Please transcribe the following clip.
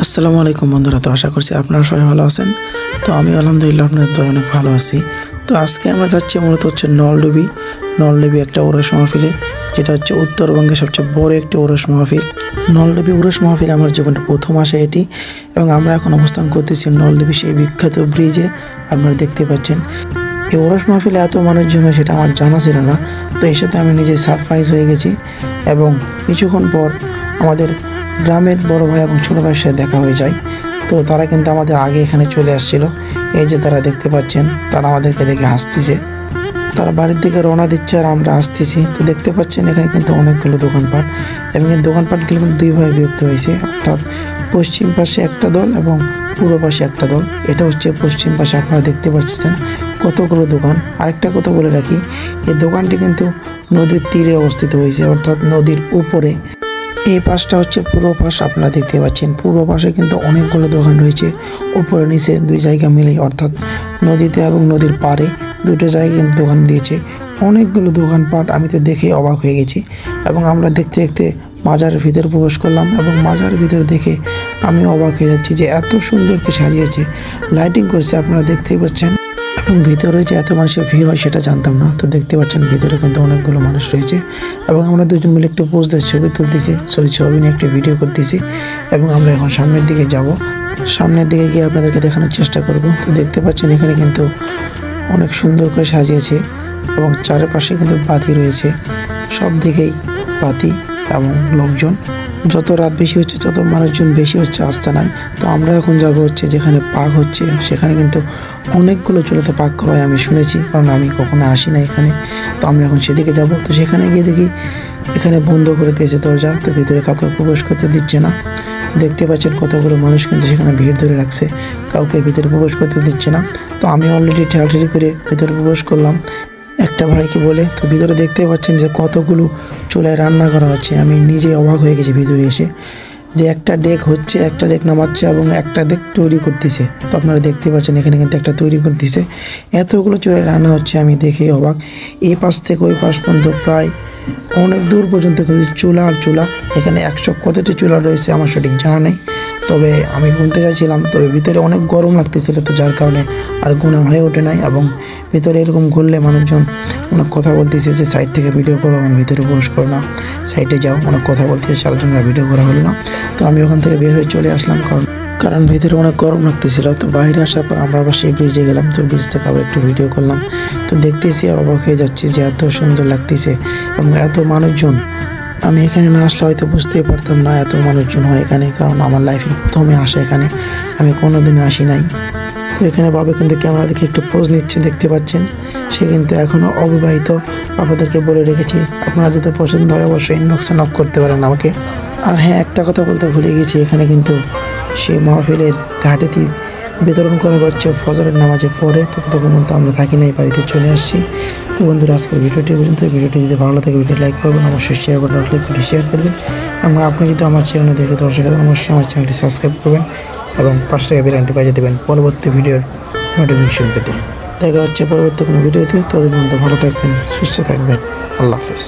আসসালামু আলাইকুম বন্ধুরা। তো আশা করছি আপনারা সবাই ভালো আছেন। তো আমি আলহামদুলিল্লাহ আপনাদের তো অনেক ভালো আছি। তো আজকে আমরা যাচ্ছি মূলত হচ্ছে নলডুবি একটা ওরস মাহফিলে, যেটা হচ্ছে উত্তরবঙ্গের সবচেয়ে বড় একটি ওরস মাহফিল। নলডুবি ওরস মাহফিল আমার জীবনে প্রথম আসে এটি, এবং আমরা এখন অবস্থান করতেছি নলডুবি সেই বিখ্যাত ব্রিজে। আপনারা দেখতে পাচ্ছেন এই ওরস মাহফিলে এত মানুষজন হয় সেটা আমার জানা ছিল না। তো এর সাথে আমি নিজে সারপ্রাইজ হয়ে গেছি, এবং কিছুক্ষণ পর আমাদের গ্রামের বড় ভাই এবং ছোটো ভাইয়ের সাথে দেখা হয়ে যায়। তো তারা কিন্তু আমাদের আগে এখানে চলে আসছিল। এই যে তারা দেখতে পাচ্ছেন, তারা আমাদেরকে দেখে হাসতেছে। তারা বাড়ির দিকে রওনা দিচ্ছে আর আমরা আসতেছি। তো দেখতে পাচ্ছেন এখানে কিন্তু অনেকগুলো দোকানপাট, এবং এই দোকানপাটগুলো কিন্তু দুই ভাগে বিভক্ত হয়েছে, অর্থাৎ পশ্চিম পাশে একটা দল এবং পূর্ব পাশে একটা দল। এটা হচ্ছে পশ্চিম পাশে, আপনারা দেখতে পাচ্ছেন কতগুলো দোকান। আরেকটা কথা বলে রাখি, এই দোকানটি কিন্তু নদীর তীরে অবস্থিত হয়েছে, অর্থাৎ নদীর উপরে। এই পাশটা হচ্ছে পূর্ব পাশ, আপনারা দেখতে পাচ্ছেন পূর্ব পাশে কিন্তু অনেকগুলো দোকান রয়েছে, উপরে নিচে দুই জায়গা মিলে, অর্থাৎ নদীতে এবং নদীর পাড়ে দুটো জায়গায় কিন্তু দোকান দিয়েছে। অনেকগুলো দোকানপাট, আমি তো দেখে অবাক হয়ে গেছি। এবং আমরা দেখতে দেখতে মাজারের ভিতরে প্রবেশ করলাম, এবং মাজারের ভিতরে দেখে আমি অবাক হয়ে যাচ্ছি যে এত সুন্দর করে সাজিয়েছে, লাইটিং করছে, আপনারা দেখতেই পাচ্ছেন। এবং ভিতরে যে এত মানুষের ভিড় হয় সেটা জানতাম না। তো দেখতে পাচ্ছেন ভিতরে কিন্তু অনেকগুলো মানুষ রয়েছে, এবং আমরা দুজন মিলে একটু পোজদের ছবি তুলতেছি, ছবি নিয়ে একটু ভিডিও করতেছি। এবং আমরা এখন সামনের দিকে যাব, সামনের দিকে গিয়ে আপনাদেরকে দেখানোর চেষ্টা করব। তো দেখতে পাচ্ছেন এখানে কিন্তু অনেক সুন্দর করে সাজিয়েছে, এবং চারপাশে কিন্তু বাতি রয়েছে, সব দিকেই বাতি এবং লোকজন। যত রাত বেশি হচ্ছে তত মানুষজন বেশি হচ্ছে, আস্তানায়। তো আমরা এখন যাব হচ্ছে যেখানে পাক হচ্ছে, সেখানে কিন্তু অনেকগুলো চুলাতে পাক করা হয় আমি শুনেছি, কারণ আমি কখনো আসি না এখানে। তো আমরা এখন সেদিকে যাব। তো সেখানে গিয়ে দেখি এখানে বন্ধ করে দিয়েছে দরজা, তো ভিতরে কাউকে প্রবেশ করতে দিচ্ছে না। তো দেখতে পাচ্ছেন কতগুলো মানুষ কিন্তু সেখানে ভিড় ধরে রাখছে, কাউকে ভিতরে প্রবেশ করতে দিচ্ছে না। তো আমি অলরেডি ঠেলাঠেলি করে ভিতরে প্রবেশ করলাম একটা ভাইকে বলে। তো ভিতরে দেখতে পাচ্ছেন যে কতগুলো চুলায় রান্না করা হচ্ছে। আমি নিজে অবাক হয়ে গেছি ভিতরে এসে, যে একটা ডেক হচ্ছে, একটা ডেক নামাচ্ছে এবং একটা ডেক তৈরি করতেছে। তো আপনারা দেখতে পাচ্ছেন এখানে কিন্তু একটা তৈরি করতেছে, এতগুলো চুলায় রান্না হচ্ছে, আমি দেখে অবাক। এই পাশ থেকে ওই পাশ পর্যন্ত প্রায় অনেক দূর পর্যন্ত কিন্তু চুলা আর চুলা। এখানে 100 কতটি চুলা রয়েছে আমার সঠিক জানা নেই, তবে আমি গুনতে চাইছিলাম। তবে ভিতরে অনেক গরম লাগতেছিল, তো যার কারণে আর গোনা হয়ে ওঠে নাই। এবং ভিতরে এরকম ঘুরলে মানুষজন অনেক কথা বলতেছে যে সাইড থেকে ভিডিও করো, এবং ভিতরে প্রবেশ করো না, সাইডে যাও, অনেক কথা বলতেছে, যার জন্য ভিডিও করা হলো না। তো আমি ওখান থেকে বের হয়ে চলে আসলাম, কারণ ভিতরে অনেক গরম লাগতেছিল। তো বাইরে আসার পর আমরা আবার সেই ব্রিজে গেলাম, তো ব্রিজ থেকে আবার একটু ভিডিও করলাম। তো দেখতেছি আর অবাক হয়ে যাচ্ছি যে এত সুন্দর লাগতেছে এবং এত মানুষজন। আমি এখানে না আসলে হয়তো বুঝতেই পারতাম না এত মানুষজন হয় এখানে, কারণ আমার লাইফের প্রথমে আসে এখানে, আমি কোনোদিনও আসি নাই। তো এখানে বাবা কিন্তু ক্যামেরা দেখে একটু পোজ নিচ্ছে, দেখতে পাচ্ছেন। সে কিন্তু এখনও অবিবাহিত, আপনাদেরকে বলে রেখেছি, আপনারা যদি পছন্দ হয় অবশ্যই ইনবক্সে নক করতে পারেন আমাকে। আর হ্যাঁ, একটা কথা বলতে ভুলে গেছি, এখানে কিন্তু সেই মাহফিলের ঘাটেতে বিতরণ করা হচ্ছে ফজরের নামাজের পরে। তো তখন পর্যন্ত আমরা থাকি নাই, বাড়িতে চলে আসছি। তো বন্ধুরা, আজকের ভিডিওটি পর্যন্ত। ভিডিওটি যদি ভালো লাগে ভিডিও লাইক করবেন, অবশ্যই শেয়ার বাটন ক্লিক করে শেয়ার করবেন, এবং আপনি যদি আমার চ্যানেলে দেখে দর্শক থাকেন অবশ্যই আমার চ্যানেলটি সাবস্ক্রাইব করবেন, এবং 5 টাকা বেলাইকনটি বাজিয়ে দেবেন পরবর্তী ভিডিওর নোটিফিকেশন পেতে। দেখা হচ্ছে পরবর্তী কোনো ভিডিওতে। ততদিন পর্যন্ত ভালো থাকবেন, সুস্থ থাকবেন। আল্লাহ হাফেজ।